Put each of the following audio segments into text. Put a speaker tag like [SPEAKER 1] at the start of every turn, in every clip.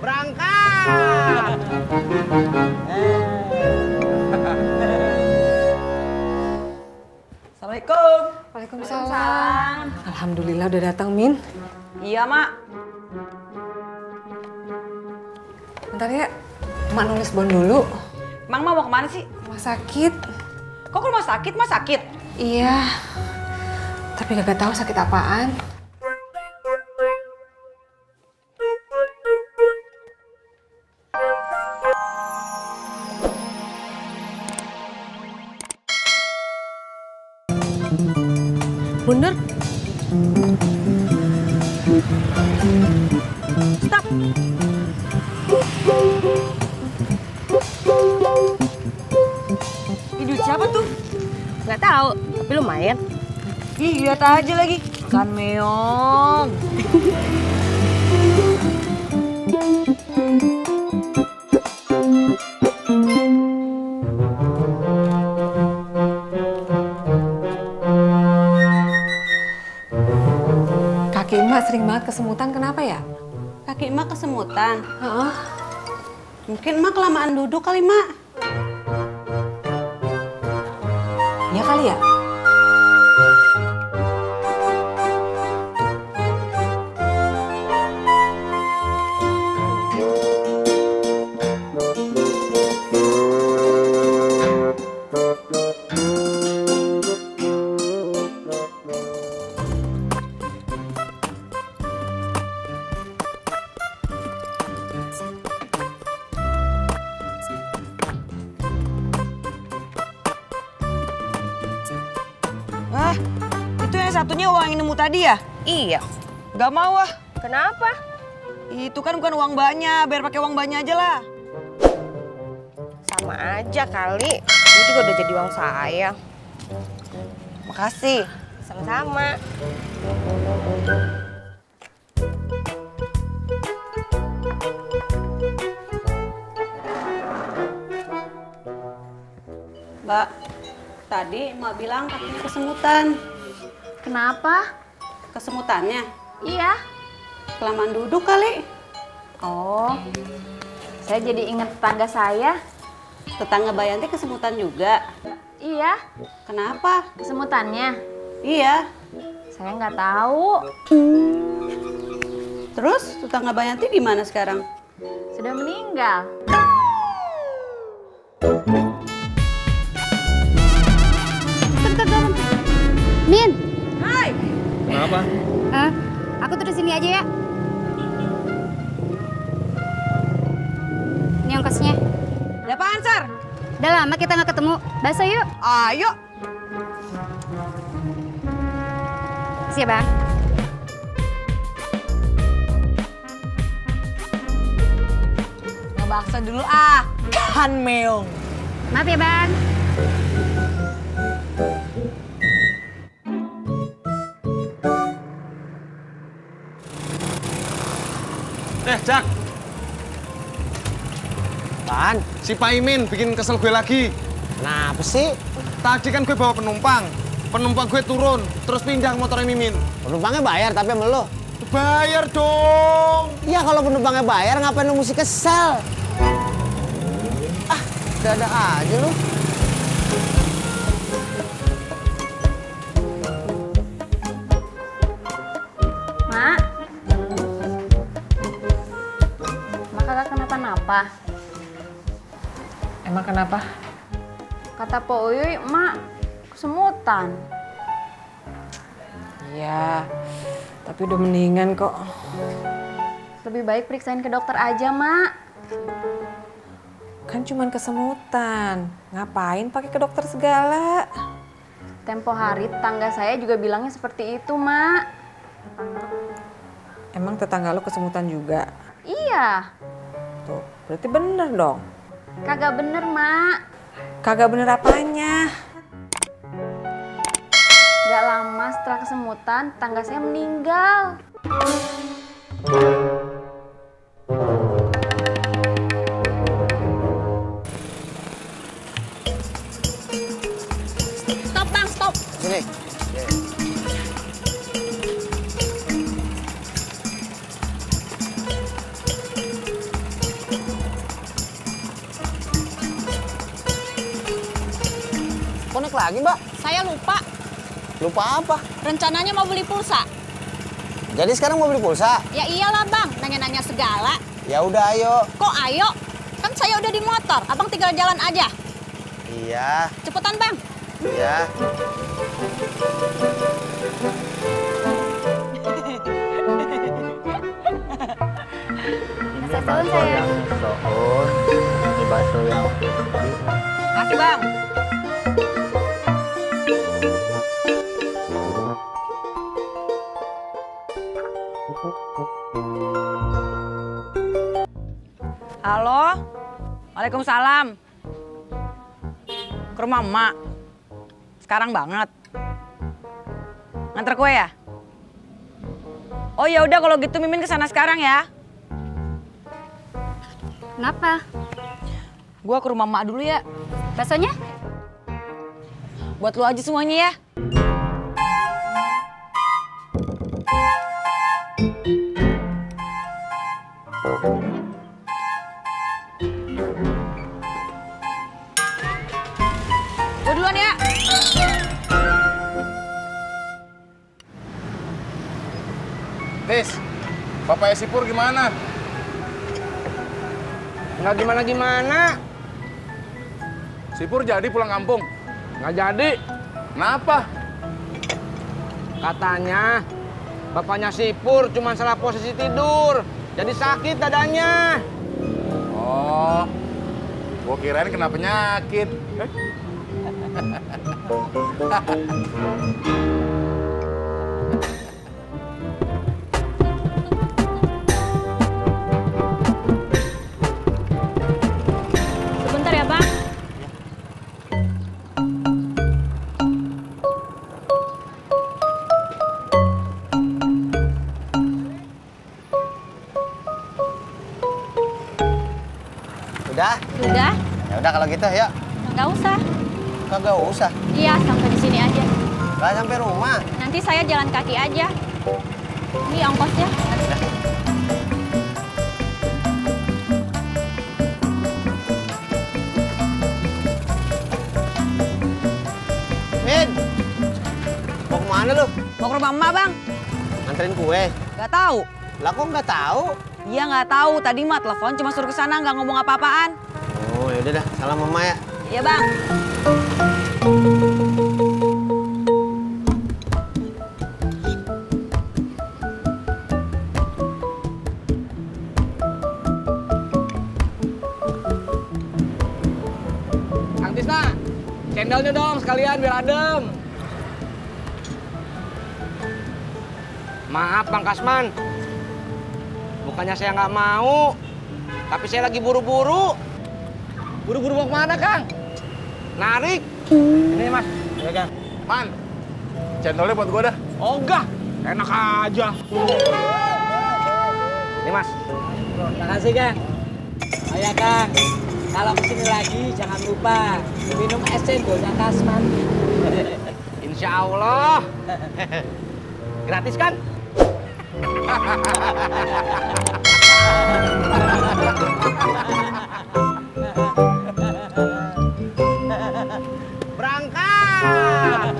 [SPEAKER 1] Berangkat. Assalamualaikum.
[SPEAKER 2] Waalaikumsalam. Alhamdulillah udah datang, Min.
[SPEAKER 1] Iya, Mak.
[SPEAKER 2] Bentar ya, Mak nulis bon dulu.
[SPEAKER 1] Mang mau kemana sih?
[SPEAKER 2] Rumah sakit.
[SPEAKER 1] Kok ke rumah sakit? Mas sakit?
[SPEAKER 2] Iya. Tapi kagak tahu sakit apaan.
[SPEAKER 1] Bener. Stop. Ini siapa tuh?
[SPEAKER 3] Nggak tahu, tapi lumayan.
[SPEAKER 1] Ih, lihat aja lagi. Ikan meong.
[SPEAKER 2] Kaki Emak sering banget kesemutan, kenapa ya?
[SPEAKER 4] Kaki emak kesemutan.
[SPEAKER 2] Heeh.
[SPEAKER 4] Mungkin emak kelamaan duduk kali, Mak.
[SPEAKER 2] Ya kali ya?
[SPEAKER 1] Wah, itu yang satunya uang yang nemu tadi ya?
[SPEAKER 3] Iya.
[SPEAKER 1] Gak mau ah.
[SPEAKER 3] Kenapa?
[SPEAKER 1] Itu kan bukan uang banyak, biar pakai uang banyak aja lah.
[SPEAKER 3] Sama aja kali. Ini juga udah jadi uang saya.
[SPEAKER 1] Makasih.
[SPEAKER 3] Sama-sama.
[SPEAKER 4] Mbak, tadi emak bilang kakinya kesemutan.
[SPEAKER 5] Kenapa?
[SPEAKER 4] Kesemutannya
[SPEAKER 5] Iya.
[SPEAKER 4] kelamaan duduk kali.
[SPEAKER 5] Oh, saya jadi ingat tetangga saya.
[SPEAKER 4] Tetangga Bayanti kesemutan juga.
[SPEAKER 5] Iya,
[SPEAKER 4] Kenapa?
[SPEAKER 5] kesemutannya.
[SPEAKER 4] Iya.
[SPEAKER 5] Saya nggak tahu.
[SPEAKER 4] Terus tetangga Bayanti di mana sekarang?
[SPEAKER 5] Sudah meninggal.
[SPEAKER 6] Min,
[SPEAKER 1] Hai.
[SPEAKER 7] Kenapa?
[SPEAKER 6] aku tuh di sini aja ya. Ini ongkosnya.
[SPEAKER 1] Ada apaan, Sar?
[SPEAKER 6] Udah lama kita nggak ketemu. Bakso yuk.
[SPEAKER 1] Ayo.
[SPEAKER 6] Siap, Bang.
[SPEAKER 1] Ngebakso dulu ah. Kan meong.
[SPEAKER 6] Maaf ya, Bang.
[SPEAKER 7] Jak.
[SPEAKER 8] Apaan?
[SPEAKER 7] Si Pak Imin bikin kesel gue lagi.
[SPEAKER 8] Kenapa sih?
[SPEAKER 7] Tadi kan gue bawa penumpang. Penumpang gue turun, terus pindah ke motornya Mimin.
[SPEAKER 8] Penumpangnya bayar tapi sama lo.
[SPEAKER 7] Bayar dong.
[SPEAKER 8] Ya kalau penumpangnya bayar ngapain lu mesti kesel? Ah, ada aja lu.
[SPEAKER 5] Mak. Mak kagak kenapa-napa.
[SPEAKER 2] Emang kenapa?
[SPEAKER 5] Kata Po Uyuy, Mak kesemutan.
[SPEAKER 2] Iya, tapi udah mendingan kok.
[SPEAKER 5] Lebih baik periksain ke dokter aja, Mak.
[SPEAKER 2] Kan cuman kesemutan. Ngapain pakai ke dokter segala?
[SPEAKER 5] Tempo hari tetangga saya juga bilangnya seperti itu, Mak.
[SPEAKER 2] Emang tetangga lo kesemutan juga?
[SPEAKER 5] Iya.
[SPEAKER 2] Tuh, berarti bener dong.
[SPEAKER 5] Kagak bener, Mak.
[SPEAKER 2] Kagak bener apanya?
[SPEAKER 5] Gak lama setelah kesemutan, tetangga saya meninggal.
[SPEAKER 3] Stop, Bang, stop.
[SPEAKER 8] Sini. lagi, Mbak?
[SPEAKER 3] Saya lupa.
[SPEAKER 8] Lupa apa?
[SPEAKER 3] Rencananya mau beli pulsa.
[SPEAKER 8] Jadi sekarang mau beli pulsa?
[SPEAKER 3] Ya iyalah bang, nanya-nanya segala.
[SPEAKER 8] Ya udah, ayo.
[SPEAKER 3] Kok ayo? Kan saya udah di motor, abang tinggal jalan aja.
[SPEAKER 8] Iya.
[SPEAKER 3] Cepetan bang.
[SPEAKER 8] Iya.
[SPEAKER 5] Ini bakso yang soun, ini bakso yang
[SPEAKER 1] Makasih bang. Halo, Waalaikumsalam. Ke rumah emak. Sekarang banget. Nganter kue ya? Oh ya udah kalau gitu Mimin kesana sekarang ya.
[SPEAKER 6] Kenapa?
[SPEAKER 1] Gua ke rumah emak dulu ya.
[SPEAKER 6] Baksonya?
[SPEAKER 1] Buat lu aja semuanya ya. Gue duluan ya.
[SPEAKER 7] Tis, bapaknya si Pur gimana?
[SPEAKER 9] Nggak gimana-gimana.
[SPEAKER 7] Si Pur jadi pulang kampung?
[SPEAKER 9] Nggak jadi.
[SPEAKER 7] Kenapa?
[SPEAKER 9] Katanya bapaknya si Pur cuma salah posisi tidur. Jadi sakit dadanya.
[SPEAKER 7] Oh, gua kirain kena penyakit.
[SPEAKER 3] Sebentar ya bang.
[SPEAKER 8] Udah?
[SPEAKER 3] Sudah?
[SPEAKER 8] Ya udah kalau gitu, yuk.
[SPEAKER 3] Nggak usah.
[SPEAKER 8] Kagak usah.
[SPEAKER 3] Iya, sampai di sini aja.
[SPEAKER 8] Gak sampai rumah.
[SPEAKER 3] Nanti saya jalan kaki aja. Ini ongkosnya.
[SPEAKER 8] Min, mau kemana lu?
[SPEAKER 1] Mau ke rumah emak bang.
[SPEAKER 8] Nganterin kue.
[SPEAKER 1] Gak tahu.
[SPEAKER 8] Lah kok nggak tahu?
[SPEAKER 1] Iya nggak tahu. Tadi mah telepon cuma suruh ke sana nggak ngomong apa-apaan.
[SPEAKER 8] Oh ya udah dah, salam mama ya.
[SPEAKER 1] Iya bang.
[SPEAKER 9] Kang Tisna, cendolnya dong sekalian biar adem. Maaf Bang Kasman. Bukannya saya nggak mau, tapi saya lagi buru-buru. Buru-buru mau kemana, Kang? Narik. Ini, Mas. Ya, Kang.
[SPEAKER 7] Man, cendolnya buat gua dah.
[SPEAKER 9] Oh, enggak. Enak aja. Ini, Mas.
[SPEAKER 10] Makasih, Kang. Oh ya, Kang. Kalau kesini lagi, jangan lupa minum es cendolnya Kasman.
[SPEAKER 9] Insya Allah. Gratis kan? Berangkat.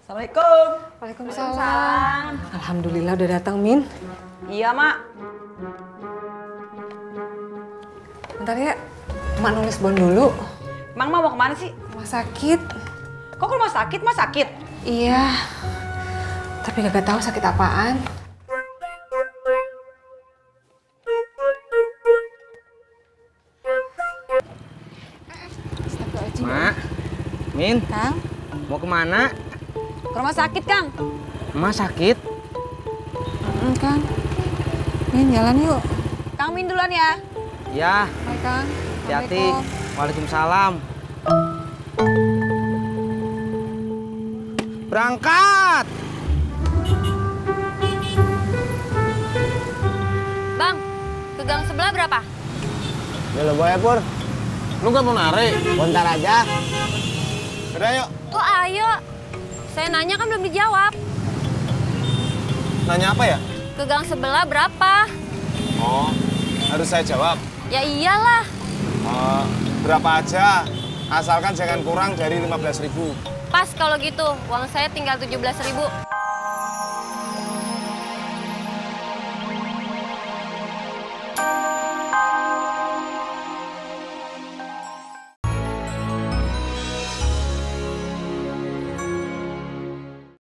[SPEAKER 1] Assalamualaikum.
[SPEAKER 2] Waalaikumsalam. Alhamdulillah udah datang, Min.
[SPEAKER 1] Iya mak.
[SPEAKER 2] Bentar ya, Mak nulis bon dulu.
[SPEAKER 1] Emang mau kemana sih?
[SPEAKER 2] Rumah sakit.
[SPEAKER 1] Kok ke rumah sakit? Mas sakit?
[SPEAKER 2] Iya, tapi gak tahu sakit apaan.
[SPEAKER 9] Mak, Min,
[SPEAKER 1] Kang?
[SPEAKER 9] mau kemana?
[SPEAKER 1] Ke rumah sakit, Kang.
[SPEAKER 9] Emak sakit.
[SPEAKER 2] Kang, Min jalan yuk.
[SPEAKER 1] Kang Min duluan ya.
[SPEAKER 9] Ya,
[SPEAKER 2] Hai, Kang.
[SPEAKER 9] hati-hati. Waalaikumsalam. Berangkat.
[SPEAKER 3] Bang, ke gang sebelah berapa?
[SPEAKER 8] Ya lo boy Pur.
[SPEAKER 7] Lu gak mau narik?
[SPEAKER 8] Bentar aja.
[SPEAKER 7] Udah yuk.
[SPEAKER 3] Kok ayo? Saya nanya kan belum dijawab.
[SPEAKER 7] Nanya apa ya?
[SPEAKER 3] Ke gang sebelah berapa?
[SPEAKER 7] Oh, harus saya jawab.
[SPEAKER 6] Ya iyalah.
[SPEAKER 7] Berapa aja, asalkan jangan kurang dari 15.000.
[SPEAKER 6] Pas kalau gitu, uang saya tinggal 17.000.